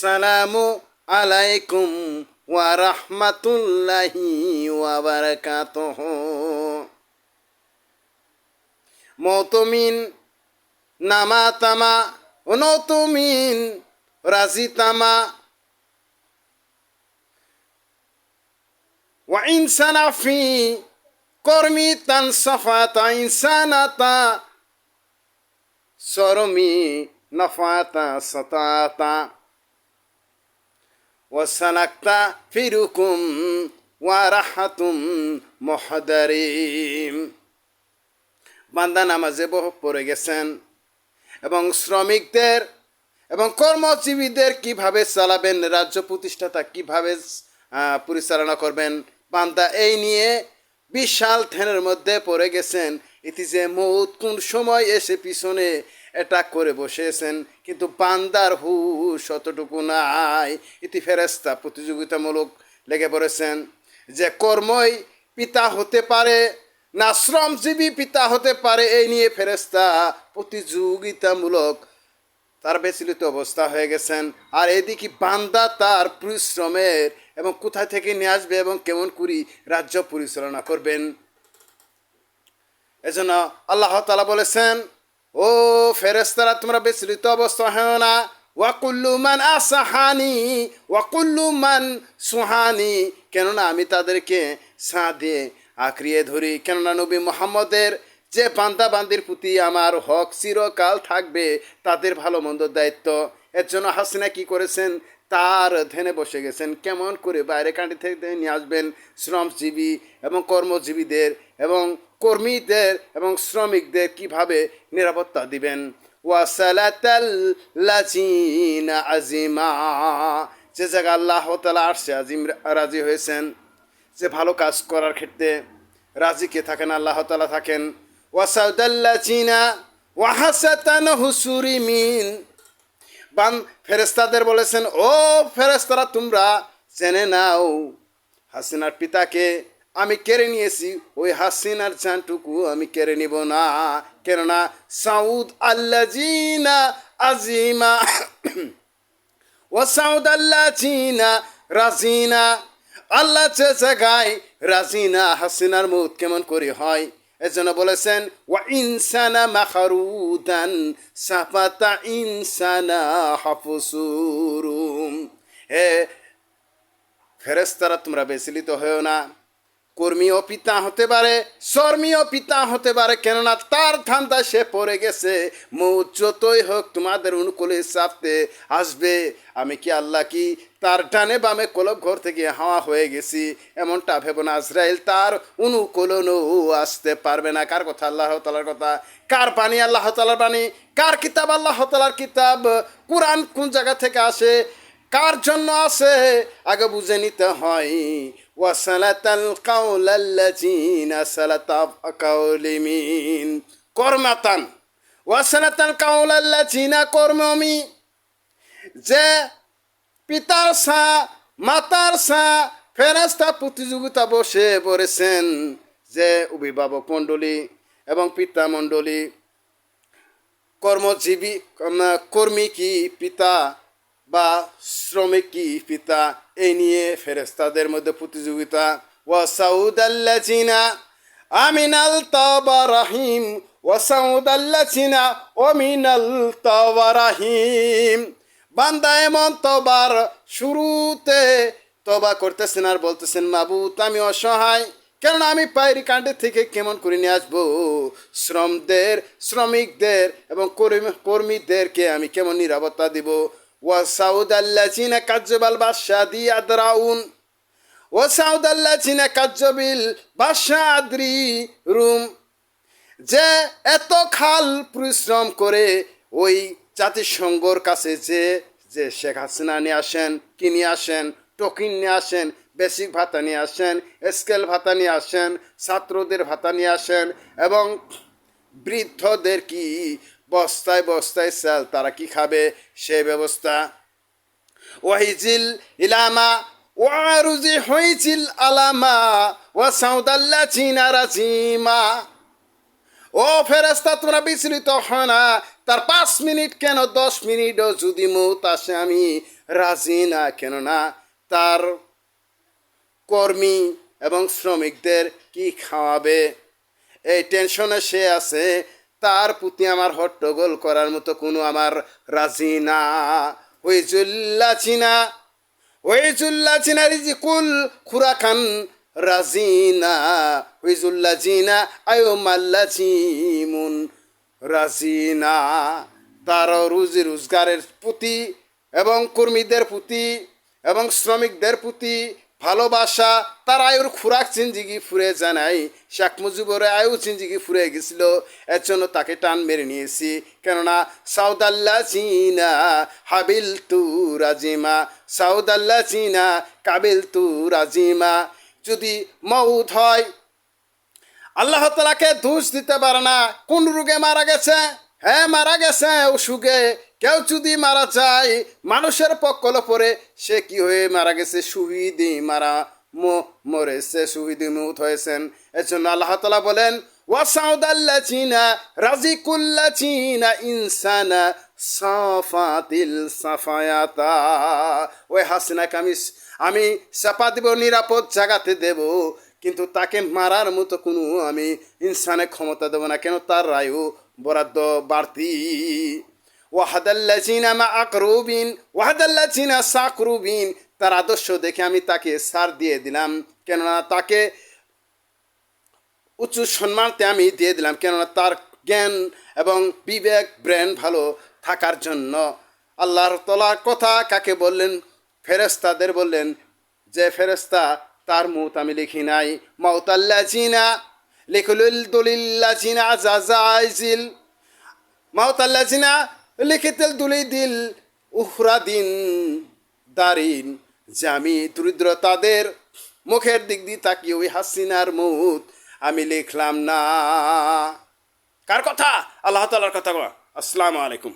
আসসালামু আলাইকুম ওয়া রাহমাতুল্লাহি ওয়া বারাকাতুহু। মতমিন নামা তামা নতুমিন রাজি তামা ওয়া ইনসানা ফি কর্মি তান সাফাতা ইনসানাতা সরমি নাফাতা সাতাতা ওয়াসানাক্তা ফিরুকুম ওয়ারাহাতুম মহদারিম। বান্দা নামাজে পড়ে গেছেন এবং শ্রমিকদের এবং কর্মজীবীদের কিভাবে চালাবেন, রাজ্য প্রতিষ্ঠাতা কিভাবে পরিচালনা করবেন, বান্দা এই নিয়ে বিশাল ধ্যানের মধ্যে পড়ে গেছেন। এটি যে মৌত কোন সময় এসে পিছনে এটা করে বসেছেন, কিন্তু বান্দার হুশ অতটুকু নাই। ইতি ফেরেস্তা প্রতিযোগিতামূলক লেগে পড়েছেন যে কর্মই পিতা হতে পারে না শ্রমজীবী পিতা হতে পারে, এই নিয়ে ফেরেস্তা প্রতিযোগিতামূলক তার বিচলিত অবস্থা হয়ে গেছেন। আর এদিকে বান্দা তার পরিশ্রমের এবং কোথায় থেকে নিয়ে আসবে এবং কেমন করি রাজ্য পরিচালনা করবেন। এজন্য আল্লাহ তাআলা বলেছেন, ও ফেরেশতারা তোমরা বিচলিত অবস্থা হয় না। ওয়াকুল্লু মান আসাহানি ওয়াকুল্লু মান সুহানি, কেননা আমি তাদেরকে ছাঁ দিয়ে আঁকড়িয়ে ধরি। কেননা নবী মুহাম্মদের যে বান্দা বান্দির প্রতি আমার হক চিরকাল থাকবে, তাদের ভালো মন্দ দায়িত্ব। এর জন্য হাসিনা কি করেছেন, তার ধ্যানে বসে গেছেন কেমন করে বাইরে কান্ট্রি থেকে নিয়ে আসবেন শ্রমজীবী এবং কর্মজীবীদের এবং কর্মীদের এবং শ্রমিকদের কিভাবে নিরাপত্তা দিবেন। ওয়াসালাতাল লাজিনা আজিমা, যে জায়গা আল্লাহ তাআলা আরশে আজিম রাজি হয়েছেন, যে ভালো কাজ করার ক্ষেত্রে রাজি কে থাকেন, আল্লাহ তাআলা থাকেন। ওয়াসাউদাল্লাজিনা ওয়াহাসাতান হুসুরিমিন, ফেরেস্তাদের বলেছেন, ও ফেরেস্তারা তোমরা জেনে নাও হাসিনার পিতাকে আমি কেড়ে নিয়েছি, ওই হাসিনার জানটুকু আমি কেড়ে নিব না। কেননা সাউদ আল্লাজিনা আজিমা ও সাউদ আল্লাজিনা রাজিনা, আল্লাহ যে জায়গায় রাজিনা হাসিনার মৌত কেমন করে হয়। এজন্য বলেছেন ওয়া ইনসানা মাখরুদান সাফাতা ইনসানা হাফসুরুম, হে ফেরেশতারা তোমরা বিচলিত হয়েও না। কর্মীও পিতা হতে পারে, শ্রমীও পিতা হতে পারে, কেননা তার ধান্দা সে পড়ে গেছে। মৌত যতই হোক তোমাদের অনুকূলে চাপতে আসবে। আমি কি আল্লাহ কি তার ডানে বামে কলব ঘর থেকে হাওয়া হয়ে গেছি, এমনটা ভেব না। আজরাইল তার অনুকূলনও আসতে পারবে না। কার কথা? আল্লাহ তাআলার কথা। কার বাণী? আল্লাহ তাআলার বাণী। কার কিতাব? আল্লাহ তাআলার কিতাব। কুরআন কোন জায়গা থেকে আসে, কার জন্য আসে, আগে বুঝে নিতে হয়। ওয়াসালাতাল কাউলাল্লাযিনা সালাতা কাউলিমিন কর্মাতান ওয়াসালাতাল কাউলাল্লাযিনা কর্মমি, যে পিতার সা মাতার সা ফেরেশতা প্রতিযোগিতা বসে পড়েছেন, যে অভিভাবক মণ্ডলী এবং পিতা মণ্ডলী, কর্মজীবী কর্মী কি পিতা বা শ্রমিক কি পিতা, এই নিয়ে ফেরেশতাদের মধ্যে প্রতিযোগিতা। ওয়াসাউদাল্লাযিনা আমিনাল তাওবারাহিম ওয়াসাউদাল্লাযিনা ওমিনাল তাওবারাহিম, বান্দা এমন তবার শুরুতে তবা করতেছেন আর বলতেছেন, মাবুদ আমি অসহায়, কেননা আমি পায়ের কাণ্ডে থেকে কেমন করে নিয়ে আসবো শ্রমিকদের এবং কর্মীদেরকে আমি কেমন নিরাপত্তা দিব। ওয়াসাউদাল্লাযিনা কাজ্জাবাল বাশশাদি আদরাউন ওয়াসাউদাল্লাযিনা কাজ্জাবিল বাশশাদ্রি রুম, যে এত খাল পরিশ্রম করে ওই জাতিসংঘর কাছে যে শেখ হাসিনা নিয়ে আসেন, কি নিয়ে আসেন, টোকিন নিয়ে আসেন, বেসিক ভাতা নিয়ে আসেন, স্কেল ভাতা নিয়ে আসেন, ছাত্রদের ভাতা নিয়ে আসেন এবং বৃদ্ধদের কি বস্তায় বস্তায় চাল, তারা কি খাবে সে ব্যবস্থা। ওয়াহিজিল ইলামা ওয়ারুজি হইজিল আলামা ওয়াসাউদাল্লাযিনা রাজিমা, ও ফেরেশতা তোমরা বিচলিত হয় না, তার 5 মিনিট কেন 10 মিনিটও যদি মৌত আসে আমি রাজি না, কেননা তার কর্মী এবং শ্রমিকদের কি খাওয়াবে এই টেনশনে সে আছে। তার প্রতি আমার হট্টগোল করার মতো কোনো আমার রাজি না। ওই জুল্লা চিনা, ওই জুল্লা চিনা রিজিকুল খুরাখান রাজিনা, ওই জুল্লা জিনা আয়ো মাল্লা চিমুন রাজিনা। তার রুজি রোজগারের প্রতি এবং কর্মীদের প্রতি এবং শ্রমিকদের প্রতি ভালোবাসা, তার আয়ুর খুরাক চিনজিগি ফুরে জানাই। শেখ মুজিবুরের আয়ু চিনজিগি ফুরে গেছিল, এর জন্য তাকে টান মেরে নিয়েছি। কেননা সাউদাল্লা চিনা হাবিল তু রাজিমা, সাউদাল্লা চিনা কাবিল তু রাজিমা। যদি মউত হয় আল্লাহ তাআলাকে দোষ দিতে পারে না। কোন রোগে মারা গেছে? হ্যাঁ মারা গেছে অসুখে। কেউ যদি মারা যায় মানুষের পক্কল পরে, সে কি হয়ে মারা গেছে? শহীদি মারা মরেছে, শহীদি মউত হয়েছেন। এর জন্য আল্লাহ তাআলা বলেন ওয়াসাউদাল্লা চিনা রাজিকুল্লা চিনা ইনসানা সাফাতিল সাফায়াতা। ওই হাসিনাকে আমি চাপা দেব, নিরাপদ জায়গাতে দেব, কিন্তু তাকে মারার মতো কোনো আমি ইনসানের ক্ষমতা দেব না। কেন? তার রায়ু বরাদ্দ বাড়তি। ওয়াহাদাল্লাজিনা মা আকরুবিন ওয়াহাদাল্লাজিনা সাকরুবিন, তার আদর্শ দেখে আমি তাকে সার দিয়ে দিলাম। কেননা তাকে উচ্চ সম্মানতে আমি দিয়ে দিলাম, কেননা তার জ্ঞান এবং বিবেক ব্রেন ভালো থাকার জন্য। আল্লাহর তাআলার কথা কাকে বললেন? ফেরেশতাদের বললেন যে ফেরেশতা তার মউত আমি লিখি নাই। মাউতাল্লাজিনা লিখলুল দুলিল্লাজিনা আজাজাইজিল, মাউতাল্লাজিনা লিখিতেল দুলি দিল উখরা দিন দারিন, যে আমি দরিদ্র তাদের মুখের দিক দিয়ে তাকিয়ে ওই হাসিনার মউত আমি লিখলাম না। কার কথা? আল্লাহ তাআলার কথা। আসসালামু আলাইকুম।